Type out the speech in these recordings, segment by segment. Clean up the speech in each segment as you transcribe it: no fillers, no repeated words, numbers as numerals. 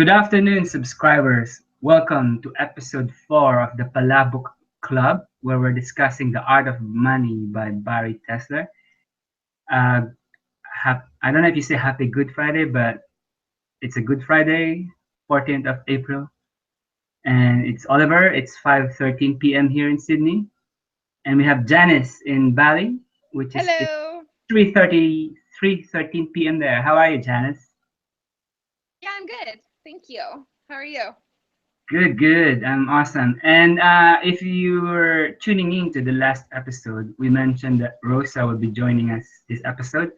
Good afternoon, subscribers. Welcome to episode 4 of the Palabook Club, where we're discussing The Art of Money by Bari Tessler. Uh, I don't know if you say Happy Good Friday, but it's a Good Friday, 14th of April. And it's Oliver. It's 5:13 p.m. here in Sydney. And we have Janice in Bali, which is it's Hello. 3:13 p.m. there. How are you, Janice? Yeah, I'm good. Thank you. How are you? Good, good. I'm awesome. And if you were tuning in to the last episode, we mentioned that Rosa will be joining us this episode.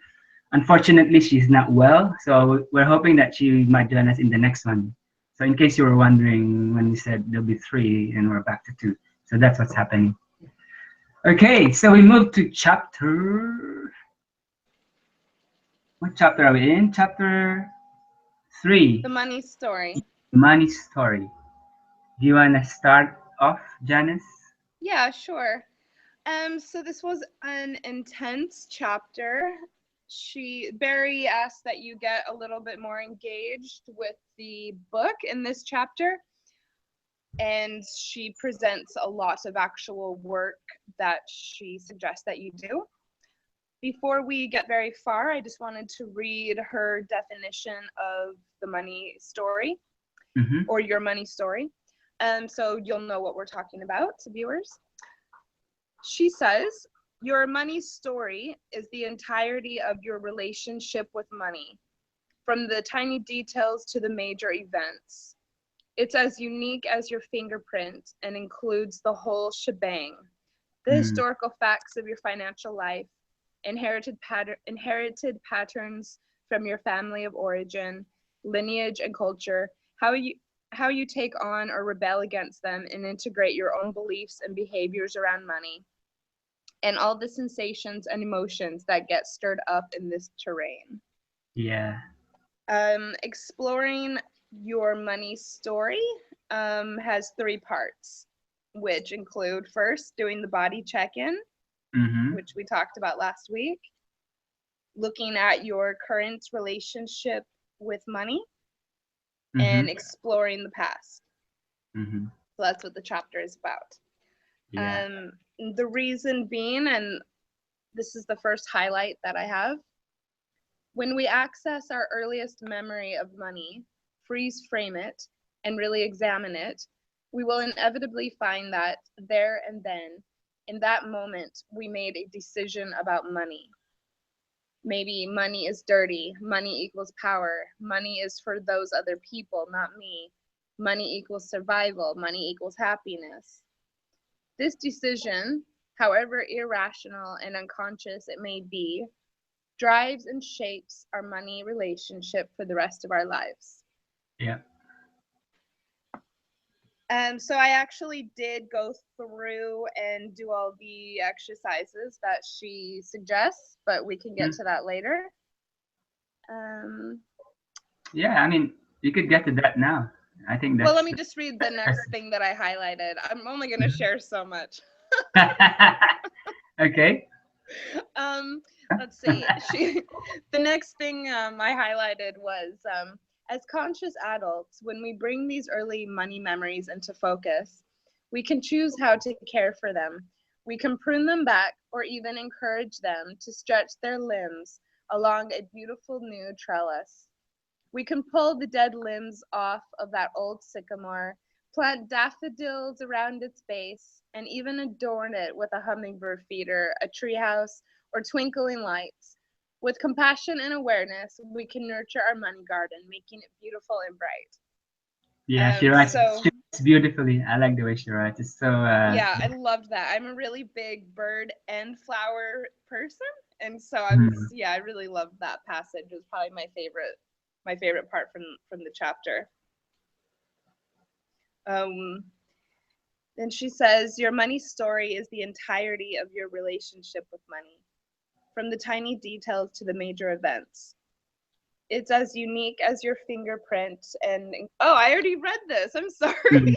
Unfortunately, she's not well, so we're hoping that she might join us in the next one. So, in case you were wondering, when we said there'll be three and we're back to two, so that's what's happening. Okay, so we move to chapter. What chapter are we in? Chapter three, The money story. money story. Do you want to start off, Janice? Yeah, sure. So this was an intense chapter. Barry asked that you get a little bit more engaged with the book in this chapter, and she presents a lot of actual work that she suggests that you do. Before we get very far, I just wanted to read her definition of the money story, Mm-hmm. or your money story. So you'll know what we're talking about, viewers. She says, your money story is the entirety of your relationship with money, from the tiny details to the major events. It's as unique as your fingerprint and includes the whole shebang. The historical facts of your financial life, inherited patterns from your family of origin, lineage and culture, how you take on or rebel against them and integrate your own beliefs and behaviors around money, and all the sensations and emotions that get stirred up in this terrain. Yeah. Exploring your money story has three parts, which include first doing the body check-in, Mm-hmm. which we talked about last week, looking at your current relationship with money, Mm-hmm. and exploring the past. Mm-hmm. So that's what the chapter is about. Yeah. The reason being, and this is the first highlight that I have, when we access our earliest memory of money, freeze frame it, and really examine it, we will inevitably find that there and then, in that moment, we made a decision about money. Maybe money is dirty, money equals power, money is for those other people, not me. Money equals survival, money equals happiness. This decision, however irrational and unconscious it may be, drives and shapes our money relationship for the rest of our lives. Yeah. So I actually did go through and do all the exercises that she suggests, but we can get to that later. Um, Yeah, I mean, you could get to that now. I think well, let that's me just read the next thing that I highlighted. I'm only going to share so much. okay. um, let's see. The next thing I highlighted was as conscious adults, when we bring these early money memories into focus, we can choose how to care for them. We can prune them back or even encourage them to stretch their limbs along a beautiful new trellis. We can pull the dead limbs off of that old sycamore, plant daffodils around its base, and even adorn it with a hummingbird feeder, a treehouse, or twinkling lights. With compassion and awareness, we can nurture our money garden, making it beautiful and bright. Yeah, So she writes beautifully. I like the way she writes. It's so yeah, I loved that. I'm a really big bird and flower person, and so mm, I really loved that passage. It was probably my favorite part from the chapter. Um, Then she says, your money story is the entirety of your relationship with money, from the tiny details to the major events. It's as unique as your fingerprint. And oh, I already read this. I'm sorry. mm,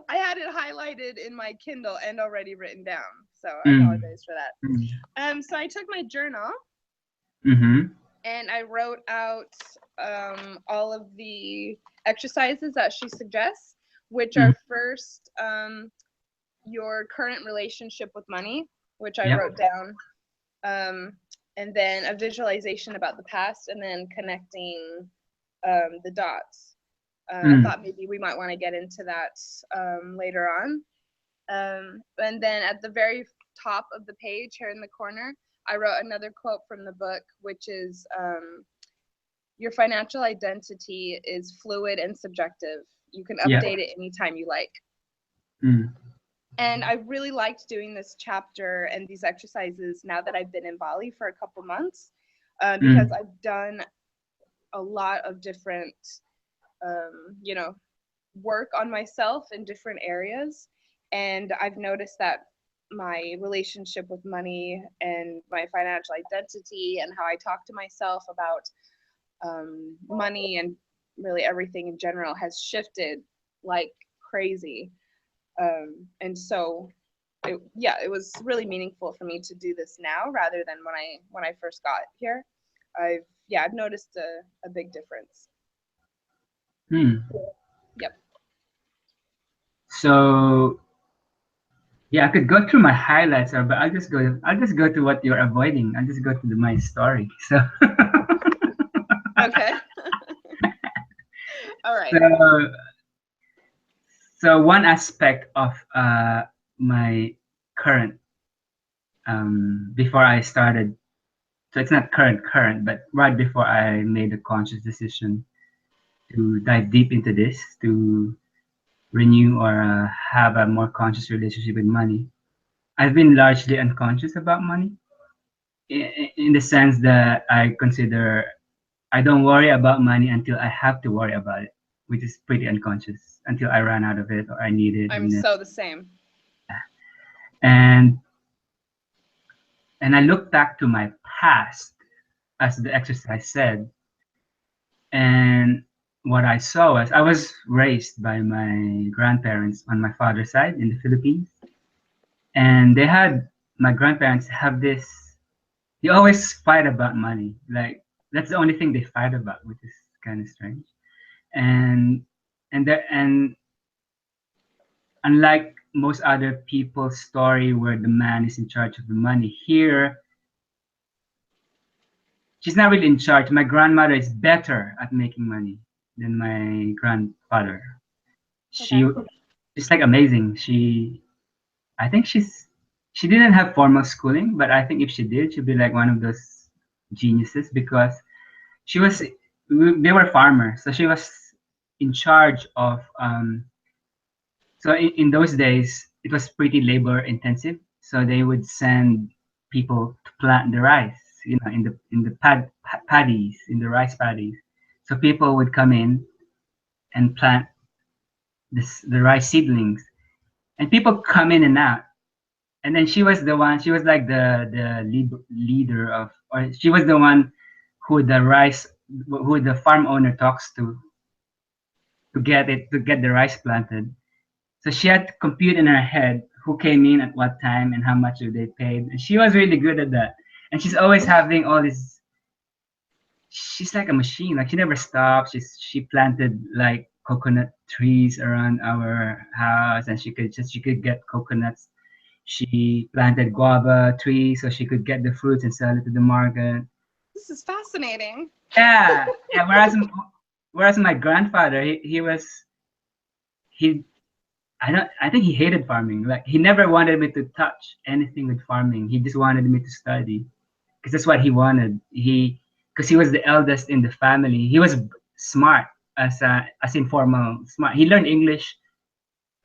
I had it highlighted in my Kindle and already written down. So I mm, apologize for that. mm, So I took my journal mm-hmm. and I wrote out all of the exercises that she suggests, which Mm. are first your current relationship with money, which I Yep. wrote down, and then a visualization about the past, and then connecting the dots. I Mm. thought maybe we might want to get into that later on. And then at the very top of the page here in the corner, I wrote another quote from the book, which is your financial identity is fluid and subjective. You can Yep. update it anytime you like. Mm. And I really liked doing this chapter and these exercises now that I've been in Bali for a couple months, because Mm. I've done a lot of different, you know, work on myself in different areas. And I've noticed that my relationship with money and my financial identity and how I talk to myself about money and really everything in general has shifted like crazy. And so it was really meaningful for me to do this now rather than when I first got here. I've noticed a big difference. Mm. Yep. So yeah, I could go through my highlights, but I'll just go to what you're avoiding. I'll just go to my story. So Okay. All right. so so one aspect of my current before I started, so it's not current, but right before I made a conscious decision to dive deep into this, to renew or have a more conscious relationship with money, I've been largely unconscious about money in the sense that I don't worry about money until I have to worry about it, which is pretty unconscious until I run out of it or I need it, I'm and then, so the same. and and I look back to my past, as the exercise said, and what I saw was I was raised by my grandparents on my father's side in the Philippines, and my grandparents have this. They always fight about money. Like that's the only thing they fight about, which is kind of strange. And and unlike most other people's story where the man is in charge of the money, here she's not really in charge. My grandmother is better at making money than my grandfather. Okay. She she's like amazing. I think she didn't have formal schooling, but I think if she did, she'd be like one of those geniuses because she was they were farmers, so she was in charge of so in those days it was pretty labor intensive, so they would send people to plant the rice, in the paddies, in the rice paddies. So people would come in and plant the rice seedlings, and people come in and out. And then she was like the leader of, or she was the one who the farm owner talks to get the rice planted. So she had to compute in her head who came in at what time and how much they paid. And she was really good at that. And she's always having all this. She's like a machine. Like she never stops. She planted like coconut trees around our house, and she could get coconuts. She planted guava trees so she could get the fruits and sell it to the market. This is fascinating. Yeah, yeah. Whereas my grandfather, he I think he hated farming. Like he never wanted me to touch anything with farming. He just wanted me to study because that's what he wanted. Because he was the eldest in the family. He was smart as informal smart. He learned English.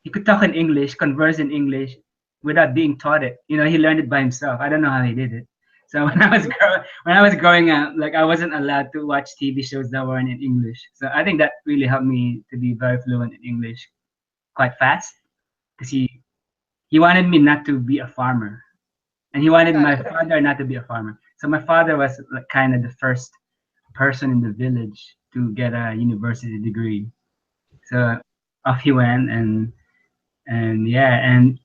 He could talk in English, converse in English without being taught it. He learned it by himself. I don't know how he did it. So when I was growing up, like I wasn't allowed to watch TV shows that weren't in English. So I think that really helped me to be very fluent in English quite fast because he wanted me not to be a farmer, and he wanted Got my it. father not to be a farmer. So my father was like kind of the first person in the village to get a university degree. So off he went, and yeah, and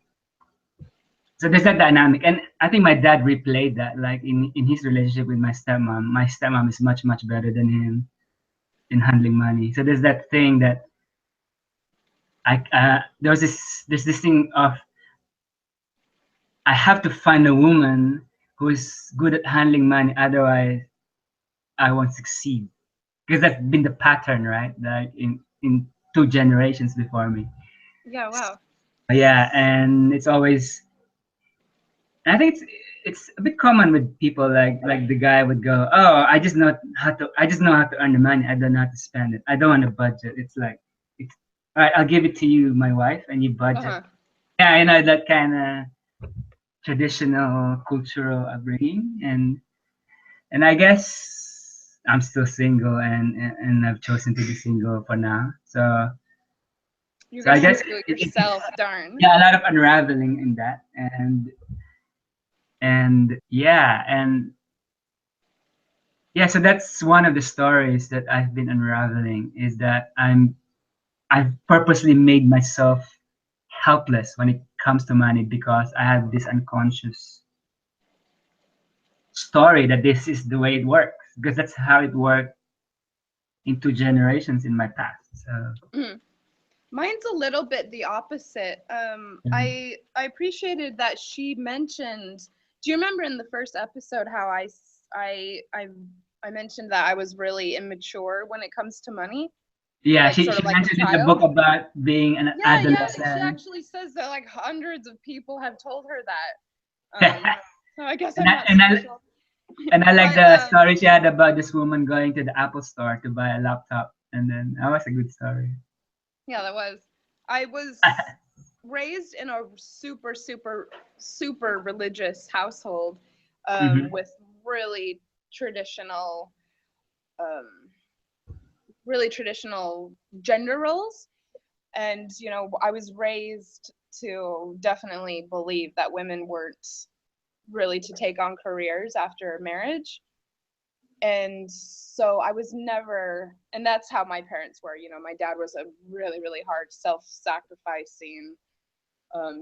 so there's that dynamic, and I think my dad replayed that, like in his relationship with my stepmom. My stepmom is much better than him. in handling money. So there's that thing that there's this thing of I have to find a woman who is good at handling money, otherwise I won't succeed. Because that's been the pattern, right? Like in two generations before me. Yeah, wow. Yeah, and it's always. I think it's a bit common with people like the guy would go, oh, I just know how to earn the money. I don't know how to spend it. I don't want a budget. It's like it's all right. I'll give it to you, my wife, and you budget. Uh-huh. Yeah, that kind of traditional cultural upbringing, and I guess I'm still single, and I've chosen to be single for now. You're So I gonna have guess to do it yourself, darn. yeah, a lot of unraveling in that, and yeah, and yeah, so that's one of the stories that I've been unraveling is that I've purposely made myself helpless when it comes to money because I have this unconscious story that this is the way it works because that's how it worked in two generations in my past. So Mhm. Mine's a little bit the opposite. yeah, I appreciated that she mentioned. Do you remember in the first episode how I mentioned that I was really immature when it comes to money, yeah, like she sort she of like a mentioned in the book child? about being an Yeah, yeah. She adolescent. actually says that like hundreds of people have told her that. So I guess and I'm I, not and I special. and I like But the story she had about this woman going to the Apple store to buy a laptop, and then that was a good story. yeah, that was. I was raised in a super, super, super religious household, Hmm. with really traditional, um, really traditional gender roles. And I was raised to definitely believe that women weren't really to take on careers after marriage. And so I was never, and that's how my parents were. My dad was a really, really hard, self-sacrificing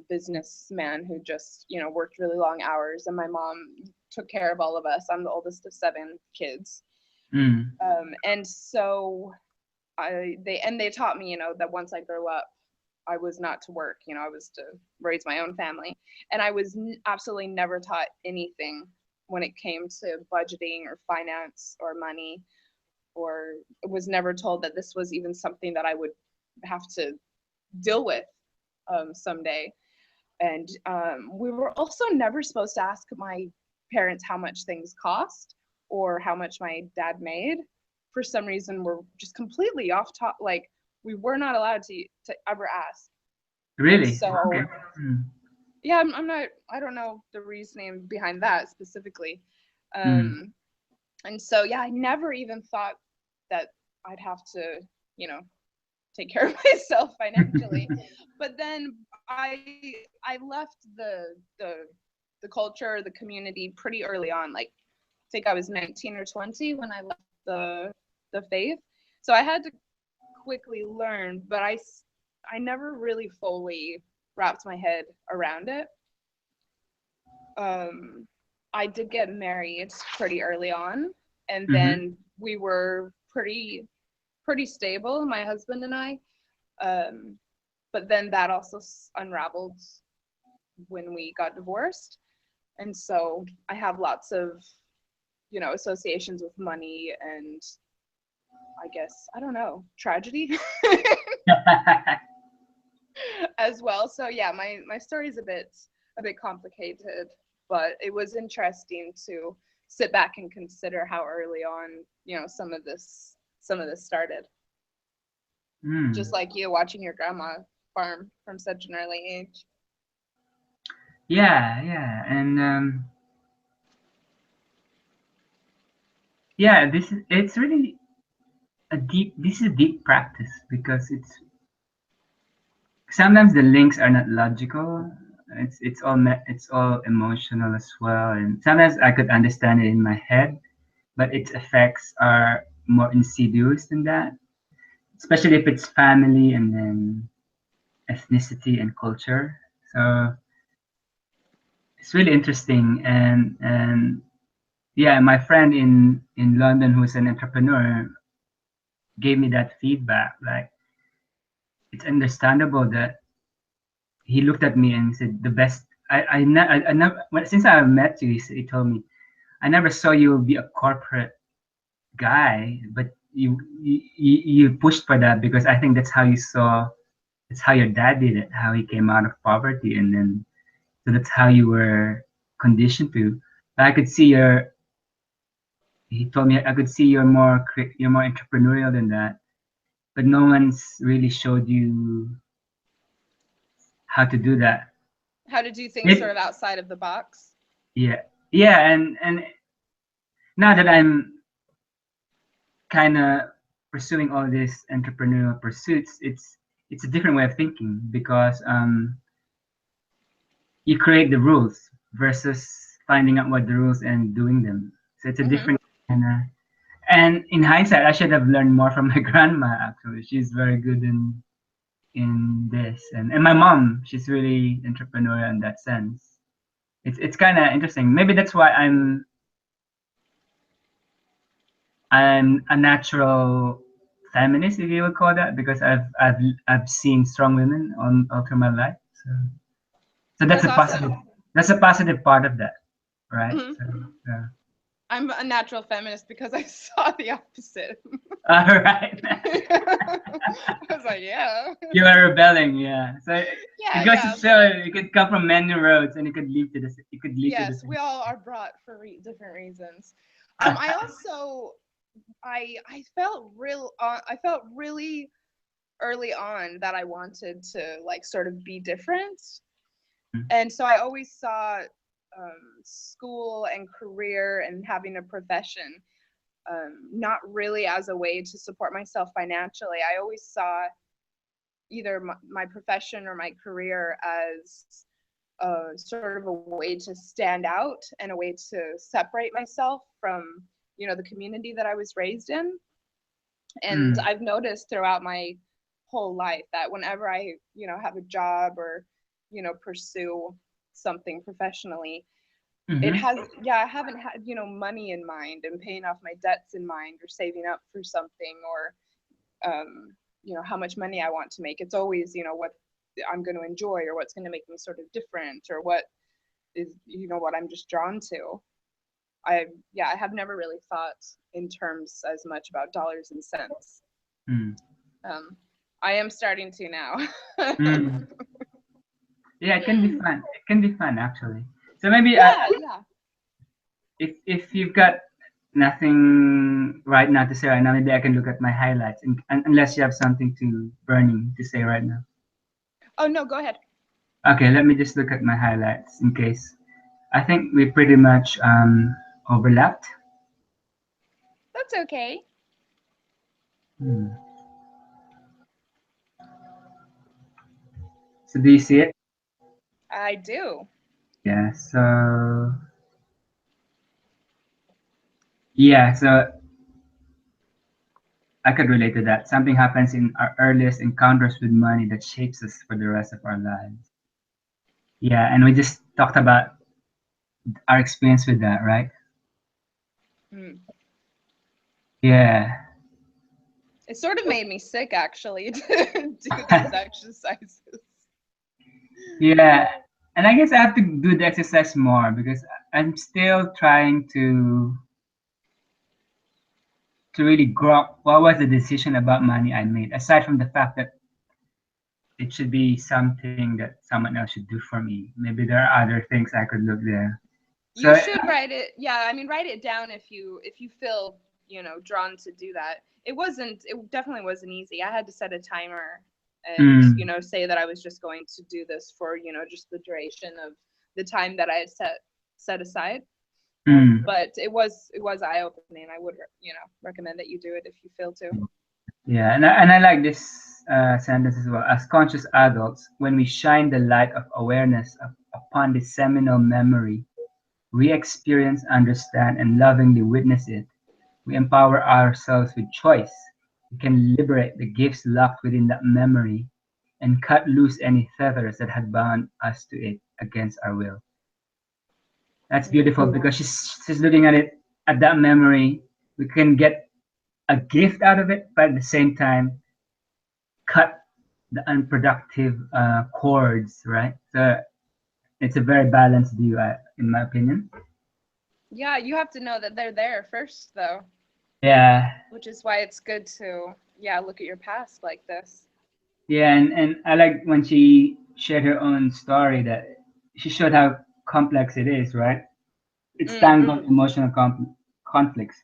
businessman who just worked really long hours, and my mom took care of all of us. I'm the oldest of 7 kids. Mm. And so they taught me that once I grew up, I was not to work. I was to raise my own family. And I was absolutely never taught anything when it came to budgeting or finance or money, or was never told that this was even something that I would have to deal with someday. And we were also never supposed to ask my parents how much things cost or how much my dad made. For some reason, we're just completely off top. Like we were not allowed to ever ask. And Really? Okay. so, Mm. yeah, I'm not. I don't know the reasoning behind that specifically. Mm. Um, and so, yeah, I never even thought that I'd have to, you know, take care of myself financially. But then I left the culture, the community pretty early on. Like I think I was 19 or 20 when I left the faith. So I had to quickly learn, but I never really fully wrapped my head around it. Um, I did get married pretty early on, and Mm-hmm. then we were pretty stable, my husband and I. Um, but then that also unraveled when we got divorced. And so I have lots of, associations with money and I guess, I don't know, tragedy as well. So yeah, my story is a bit complicated, but it was interesting to sit back and consider how early on, some of this started. Mm. Just like you watching your grandma farm from such an early age. Yeah, yeah, and yeah, this is it's really a deep. This is a deep practice because it's sometimes the links are not logical. It's all emotional as well, and sometimes I could understand it in my head, but its effects are more insidious than that. Especially if it's family and then ethnicity and culture. So it's really interesting, and yeah, my friend in London who's an entrepreneur, gave me that feedback. Like, it's understandable that he looked at me and said, "The best." I never since I met you, he told me, "I never saw you be a corporate guy, but you pushed for that because I think that's how you saw. It's how your dad did it. How he came out of poverty, and then so that's how you were conditioned to. I could see your. He told me I could see you're more entrepreneurial than that, but no one's really showed you how to do that. How to do things sort It, of outside of the box. yeah, yeah, and now that I'm kind of pursuing all these entrepreneurial pursuits, it's a different way of thinking because you create the rules versus finding out what the rules and doing them. So it's a Hmm. different kind of. And in hindsight, I should have learned more from my grandma. Actually, she's very good in this, and my mom, she's really entrepreneurial in that sense. It's kind of interesting. Maybe that's why I'm a natural feminist, if you would call that, because I've seen strong women on all through my life. So That's awesome. that's a positive part of that, right? Hmm. So, yeah. I'm a natural feminist because I saw the opposite. All right. I was like, yeah. You are rebelling, yeah. So Yeah, it goes to yeah. show it could come from many roads, and it could lead to the Yes, same. we all are brought for different reasons. I also I felt I felt really early on that I wanted to like sort of be different. And so I always saw school and career and having a profession not really as a way to support myself financially. I always saw either my profession or my career as sort of a way to stand out and a way to separate myself from, the community that I was raised in. And Mm, I've noticed throughout my whole life that whenever I, have a job or, pursue something professionally, it mm-hmm, has, yeah, I haven't had, money in mind and paying off my debts in mind or saving up for something or, how much money I want to make. It's always, what I'm going to enjoy or what's going to make me sort of different or what is, what I'm just drawn to. I have never really thought in terms as much about dollars and cents. mm, Um, I am starting to now. mm. Yeah, it can be fun. It can be fun actually. So maybe Yeah, yeah. if you've got nothing right now to say right now, maybe I can look at my highlights, unless you have something to burning to say right now. Oh no, go ahead. Okay, let me just look at my highlights in case. I think we pretty much overlapped. That's okay. Hmm. So do you see it? I do. Yeah. So I could relate to that. Something happens in our earliest encounters with money that shapes us for the rest of our lives. Yeah, and we just talked about our experience with that, right? Mm. Yeah. It sort of made me sick actually to do these exercises. Yeah. And I guess I have to do the exercise more because I'm still trying to really grok what was the decision about money I made, aside from the fact that it should be something that someone else should do for me. Maybe there are other things I could look there. You So should write it. Yeah, I mean, write it down if you feel drawn to do that. It definitely wasn't easy. I had to set a timer and mm, say that I was just going to do this for just the duration of the time that I had set aside. mm. But it was eye opening. I would recommend that you do it if you feel to. Yeah, and I like this sentence as well. As conscious adults, when we shine the light of awareness upon the seminal memory, we experience, understand, and lovingly witness it. We empower ourselves with choice. We can liberate the gifts locked within that memory and cut loose any fetters that had bound us to it against our will. That's Mm. beautiful because she's looking at it at that memory. We can get a gift out of it, but at the same time cut the unproductive chords, right? So it's a very balanced view, in my opinion. Yeah, you have to know that they're there first, though, Yeah, which is why it's good to, yeah, look at your past like this. yeah, and I like when she shared her own story that she showed how complex it is, right? It's Mm. tangled emotional conflicts.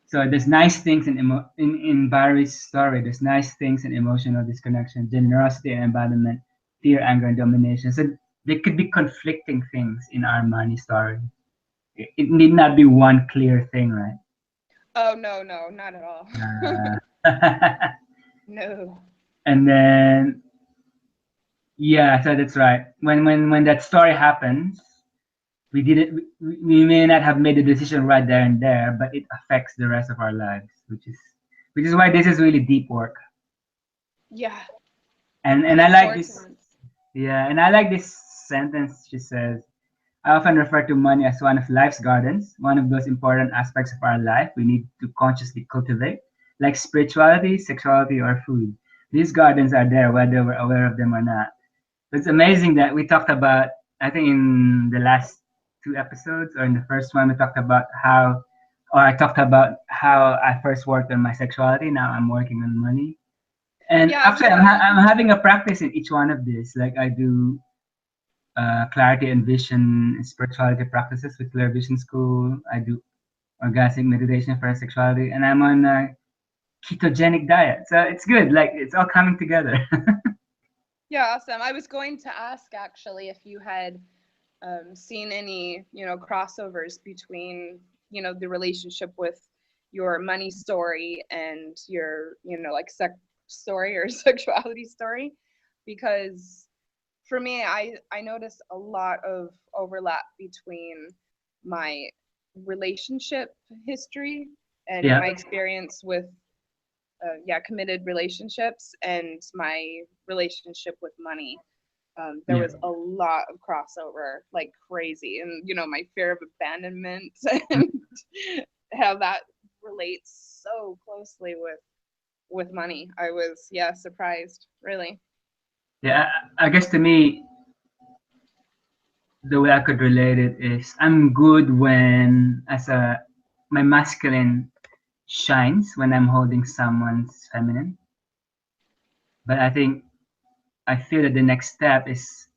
So there's nice things in Barry's story. There's nice things in emotional disconnection, generosity and abandonment, fear, anger, and domination. So there could be conflicting things in our money story. It need not be one clear thing, right? Oh, no, no, not at all. Uh, No. and then yeah, so that's right. When that story happens, we didn't we may not have made the decision right there and there, but it affects the rest of our lives, which is why this is really deep work. Yeah, And and I like this. important. Yeah, and I like this sentence. She says, I often refer to money as one of life's gardens, one of those important aspects of our life we need to consciously cultivate, like spirituality, sexuality, or food. These gardens are there whether we're aware of them or not. It's amazing that we talked about, I think in the last two episodes, or in the first one, we talked about how, or I talked about how I first worked on my sexuality. Now I'm working on money. And Yeah, actually, so I'm having a practice in each one of these. Like I do clarity and vision and spirituality practices with Clear Vision School. I do orgasmic meditation for sexuality, and I'm on a ketogenic diet. So it's good. Like it's all coming together. yeah, awesome. I was going to ask actually if you had seen any, crossovers between, the relationship with your money story and your, like sex story or sexuality story, because for me, I notice a lot of overlap between my relationship history and Yeah, my experience with yeah, committed relationships and my relationship with money. There yeah. was a lot of crossover, like crazy, and my fear of abandonment and how that relates so closely with money. I was, yeah, surprised, really. Yeah, I guess to me, the way I could relate it is I'm good when, as a, my masculine shines when I'm holding someone's feminine. But I think I feel that the next step is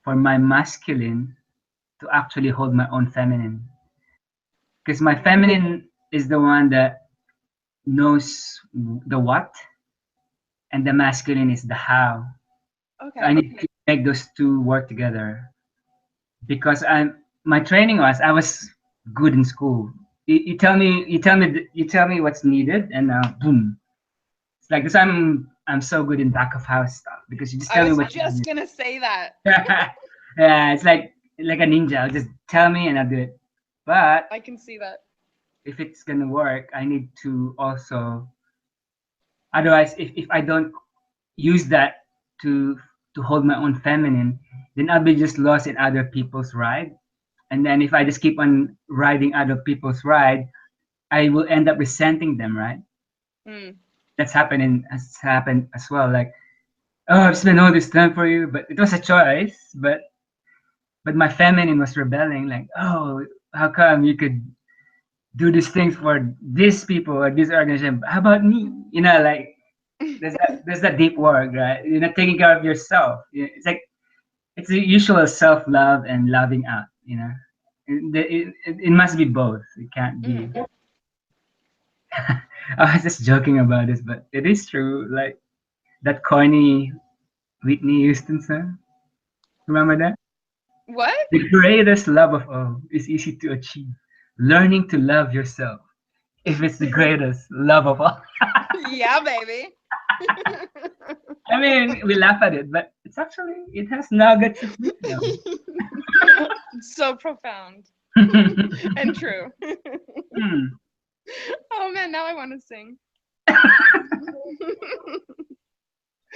for my masculine to actually hold my own feminine. Because my Mm. feminine is the one that knows the what, and the masculine is the how. So I Okay. need to make those two work together. Because my training was I was good in school. You tell me what's needed, and boom. It's like this. I'm so good in back of house stuff because you just I tell me was what you just need. gonna say that. Yeah, it's like a ninja. Just tell me and I'll do it. But I can see that. if it's gonna work, I need to also. Otherwise, if I don't use that to to hold my own feminine, then I'll be just lost in other people's ride. And then if I just keep on riding other people's ride, I will end up resenting them, right? Mm. Has happened as well. Like, oh, I've spent all this time for you, but it was a choice. But my feminine was rebelling, like, oh, how come you could do these things for these people or this organization? How about me? Like there's that deep work, right? You're not taking care of yourself. It's like it's the usual self-love and loving out. It must be both. It can't be. Mm. I was just joking about this, but it is true. Like that corny Whitney Houston song. Remember that? What? The greatest love of all is easy to achieve. Learning to love yourself. If it's the greatest love of all. Yeah, baby. I mean, we laugh at it, but it has nuggets of wisdom. So profound and true. Hmm. Oh man, now I want to sing.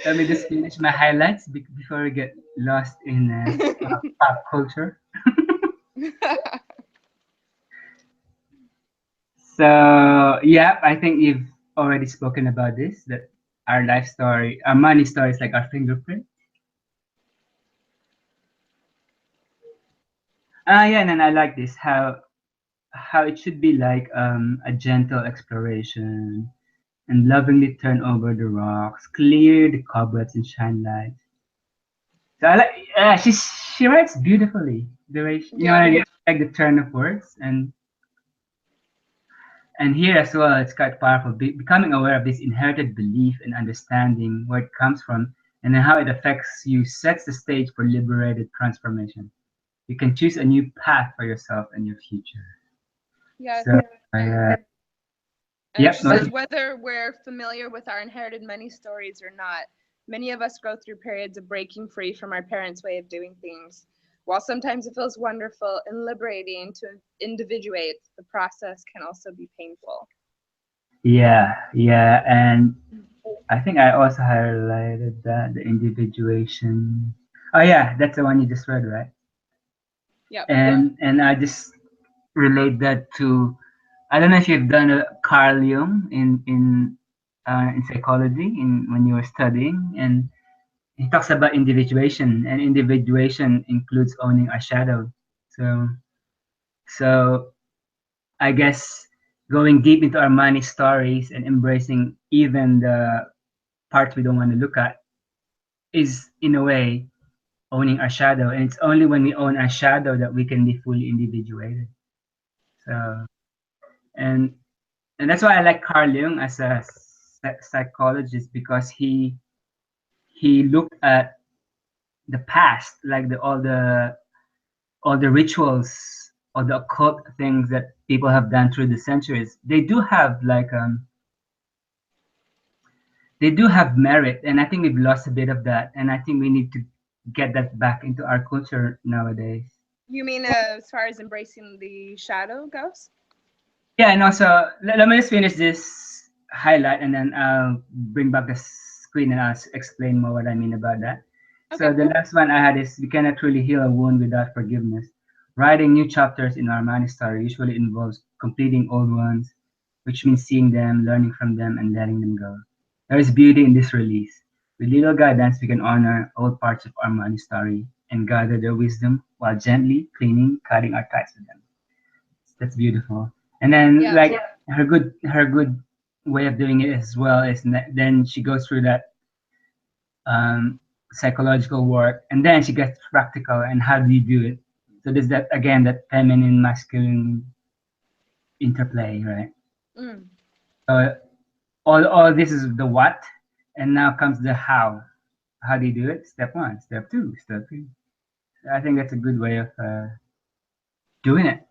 Let me just finish my highlights before we get lost in pop culture. So yeah, I think you've already spoken about this. That our life story, our money story is like our fingerprint. Yeah, and then I like this how it should be like a gentle exploration and lovingly turn over the rocks, clear the cobwebs and shine light. So I like she writes beautifully the way you know Yep. I like the turn of words and here as well it's quite powerful becoming aware of this inherited belief and understanding where it comes from and then how it affects you sets the stage for liberated transformation. You can choose a new path for yourself and your future. Yes. So uh, And yep. she says, whether we're familiar with our inherited money stories or not, many of us go through periods of breaking free from our parents' way of doing things. While sometimes it feels wonderful and liberating to individuate, the process can also be painful. Yeah, and I think I also highlighted that the individuation. Oh yeah, that's the one you just read, right? Yep. And I just relate that to I don't know if you've done a Carl Jung in psychology in when you were studying, and he talks about individuation, and individuation includes owning our shadow. So so I guess going deep into our money stories and embracing even the parts we don't want to look at is in a way owning our shadow, and it's only when we own our shadow that we can be fully individuated. So and and that's why I like Carl Jung as a psychologist because he looked at the past, like all the rituals, all the occult things that people have done through the centuries. They do have merit, and I think we've lost a bit of that, and I think we need to get that back into our culture nowadays. You mean as far as embracing the shadow goes? Yeah, and also let me just finish this highlight, and then I'll bring back the screen and I'll explain more what I mean about that. Okay. So the last one I had is we cannot truly heal a wound without forgiveness. Writing new chapters in our money story usually involves completing old ones, which means seeing them, learning from them, and letting them go. There is beauty in this release. With little guidance, we can honor all parts of our money story and gather their wisdom while gently cleaning, cutting our ties with them. That's beautiful. And then Yeah. like her good way of doing it as well is then she goes through that psychological work and then she gets practical and how do you do it. So there's that again that feminine masculine interplay, right? Mm. So all this is the what and now comes the how. How do you do it? Step one, step two, step three. I think that's a good way of doing it.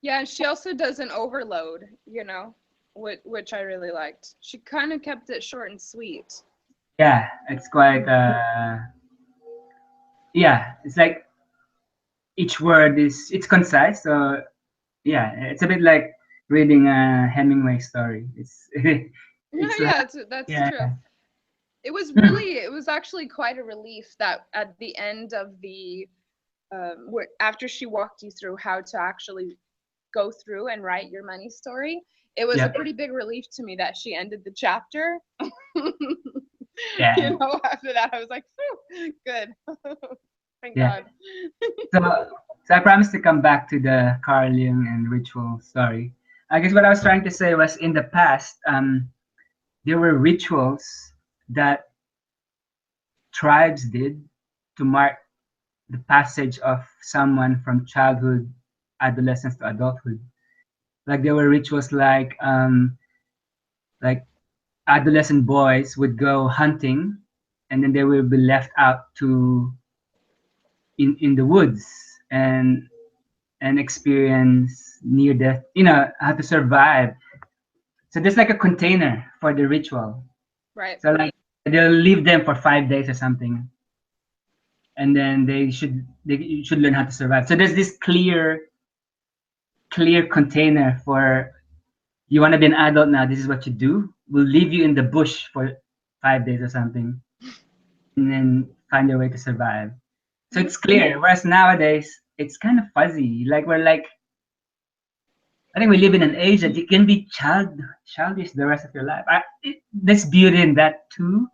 Yeah, and she also does an overload, which I really liked. She kind of kept it short and sweet. Yeah, it's quite yeah, it's like each word is it's concise. So yeah, it's a bit like reading a Hemingway story. It's it's like Yeah, that's yeah, true. It was actually quite a relief that at the end of after she walked you through how to actually go through and write your money story, it was a yeah, pretty big relief to me that she ended the chapter. yeah, After that, I was like, phew, good. Thank yeah. God. So so I promise to come back to the Carl Jung and ritual story. I guess what I was trying to say was in the past, there were rituals that tribes did to mark the passage of someone from childhood, adolescence to adulthood. Like there were rituals like adolescent boys would go hunting and then they will be left out to in the woods and and experience near death, how to survive. So there's like a container for the ritual. Right. So like they'll leave them for 5 days or something and then they should learn how to survive. So there's this clear container for you want to be an adult now, this is what you do. We'll leave you in the bush for 5 days or something and then find your way to survive. So Hmm. it's clear. Whereas nowadays, it's kind of fuzzy. Like we're like I think we live in an age that you can be childish the rest of your life. There's beauty in that too,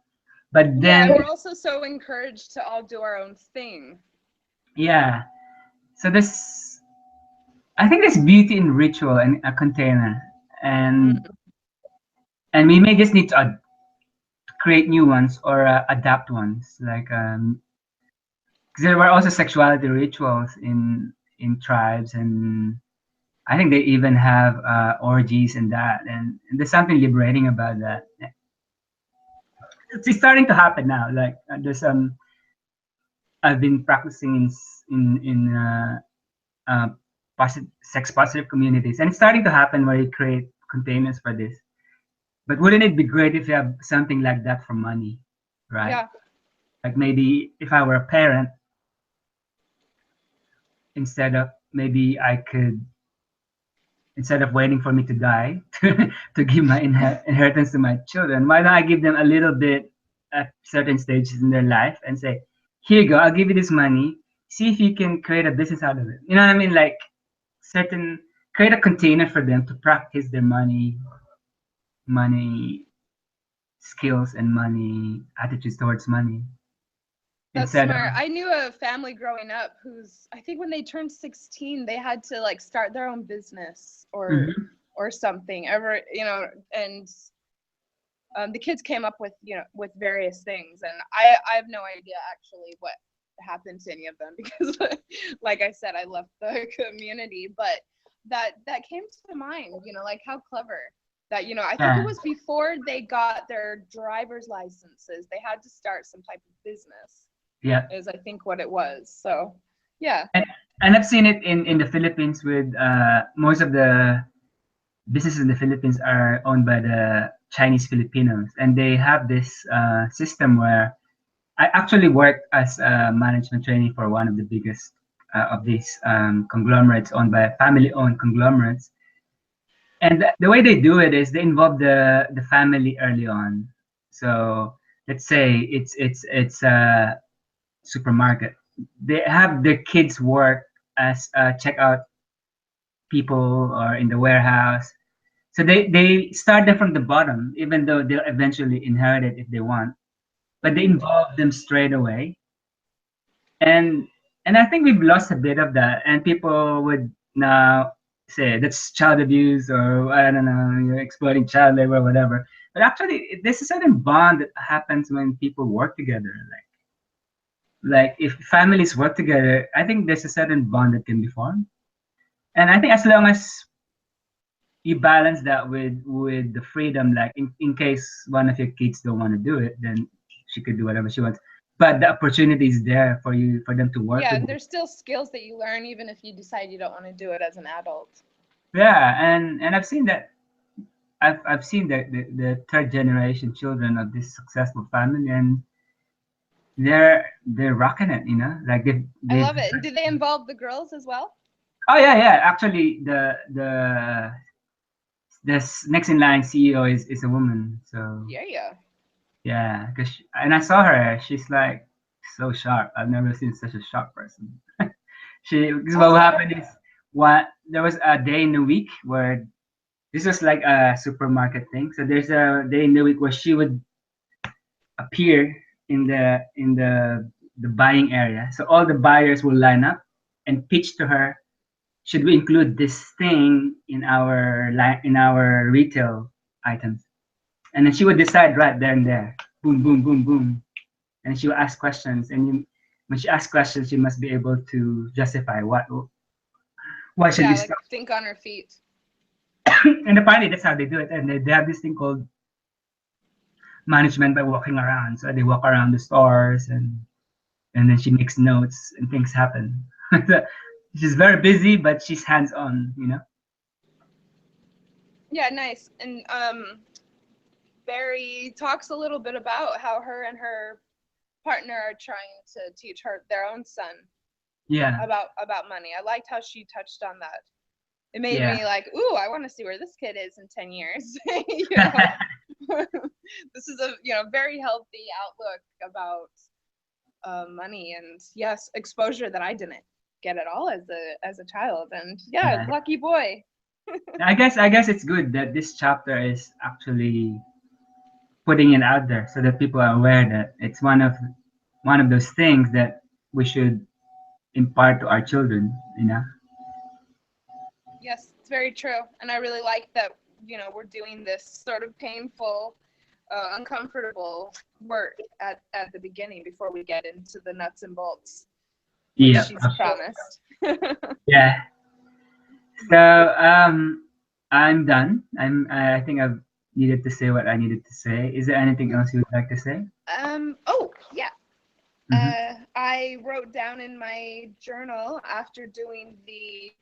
but Yeah, then and we're also so encouraged to all do our own thing. yeah. So this, I think there's beauty in ritual and a container, and Mm, we may just need to create new ones or adapt ones. Like 'cause there were also sexuality rituals in tribes, and I think they even have orgies and that, and there's something liberating about that. It's starting to happen now. Like there's I've been practicing in uh, sex positive communities, and it's starting to happen where you create containers for this. But wouldn't it be great if you have something like that for money, right? yeah, Like maybe if I were a parent, instead of maybe I could, instead of waiting for me to die to give my inheritance to my children, why don't I give them a little bit at certain stages in their life and say, here you go, I'll give you this money. See if you can create a business out of it. You know what I mean? Like certain, create a container for them to practice their money skills and money attitudes towards money that's instead of. smart. I knew a family growing up who's, I think when they turned 16, they had to like start their own business Mhm. or something. Ever, and the kids came up with with various things, and I have no idea actually what happened to any of them because like I said, I left the community, but that came to mind, like how clever that, I think it Yeah, was before they got their driver's licenses, they had to start some type of business, yeah. is I think what it was. So yeah. And, and I've seen it in the Philippines with most of the businesses in the Philippines are owned by the Chinese Filipinos, and they have this system where I actually worked as a management trainee for one of the biggest of these conglomerates owned by family-owned conglomerates. And the way they do it is they involve the family early on. So let's say it's a supermarket. They have their kids work as checkout people or in the warehouse. So they start them from the bottom, even though they'll eventually inherit it if they want. But they Mm-hmm. involve them straight away, and I think we've lost a bit of that, and people would now say that's child abuse or I don't know, you're exploiting child labor or whatever. But actually, there's a certain bond that happens when people work together. Like if families work together, I think there's a certain bond that can be formed. And I think as long as you balance that with the freedom, like in case one of your kids don't want to do it, then she could do whatever she wants. But the opportunity is there for you for them to work Yeah, with and you. there's still skills that you learn even if you decide you don't want to do it as an adult. Yeah, and I've seen that. I've seen the third generation children of this successful family, and they're rocking it. Like I they've. love it. And did they involve the girls as well? Oh yeah, yeah. Actually, the next in line CEO is a woman. So Yeah, yeah. yeah, and I saw her. She's like so sharp. I've never seen such a sharp person. Because what Awesome. happened is, what there was a day in the week where this was like a supermarket thing. So there's a day in the week where she would appear in the buying area. So all the buyers will line up and pitch to her, should we include this thing in our retail items? And then she would decide right there and there. Boom, boom, boom, boom. And she will ask questions. And when she asks questions, she must be able to justify why should Yeah, we like stop. think on her feet. And apparently that's how they do it. And they have this thing called management by walking around. So they walk around the stores, and then she makes notes and things happen. She's very busy, but she's hands on. Yeah, nice. And Barry talks a little bit about how her and her partner are trying to teach her their own son Yeah, about money. I liked how she touched on that. It made yeah. me like, ooh, I want to see where this kid is in 10 years. you know, this is a very healthy outlook about money, and yes, exposure that I didn't get at all as a child. And yeah, Yeah. lucky boy. I guess it's good that this chapter is actually putting it out there so that people are aware that it's one of those things that we should impart to our children, you know. Yes, it's very true. And I really like that, we're doing this sort of painful, uncomfortable work at the beginning before we get into the nuts and bolts, which Yeah. she's promised. Yeah. So I'm done. I think I've needed to say what I needed to say. Is there anything else you would like to say? Oh, yeah. Mm-hmm. I wrote down in my journal after doing the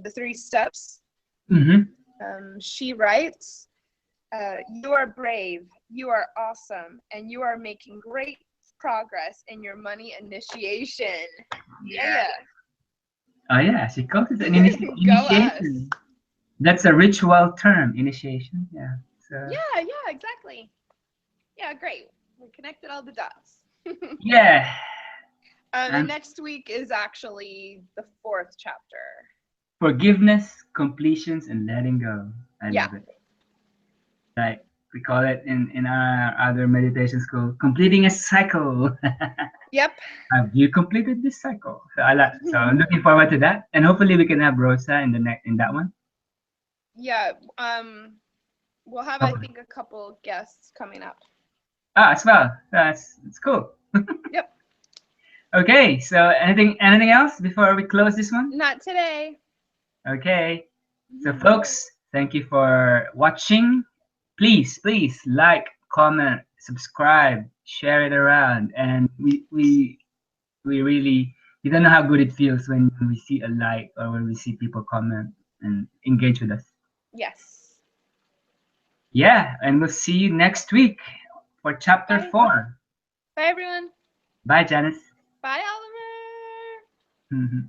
3 steps. Mm-hmm. She writes, "You are brave, you are awesome, and you are making great progress in your money initiation." Yeah, Oh yeah, she calls it an go us. initiation. That's a ritual term, initiation. Yeah. So Yeah, exactly. Yeah, great. We connected all the dots. yeah, And and next week is actually the 4th chapter. forgiveness, completions, and letting go. I Yeah. love it. Like we call it in our other meditation school, completing a cycle. Yep. Have you completed this cycle? So I'm looking forward to that, and hopefully we can have Rosa in that one. Yeah. We'll have, I Hopefully. think, a couple guests coming up. As well. That's cool. Yep. Okay, so anything else before we close this one? Not today. Okay. So folks, thank you for watching. Please like, comment, subscribe, share it around, and we really, you don't know how good it feels when we see a like or when we see people comment and engage with us. Yes. Yeah, and we'll see you next week for chapter Bye. 4. Bye, everyone. Bye, Janice. Bye, Oliver. Mhm.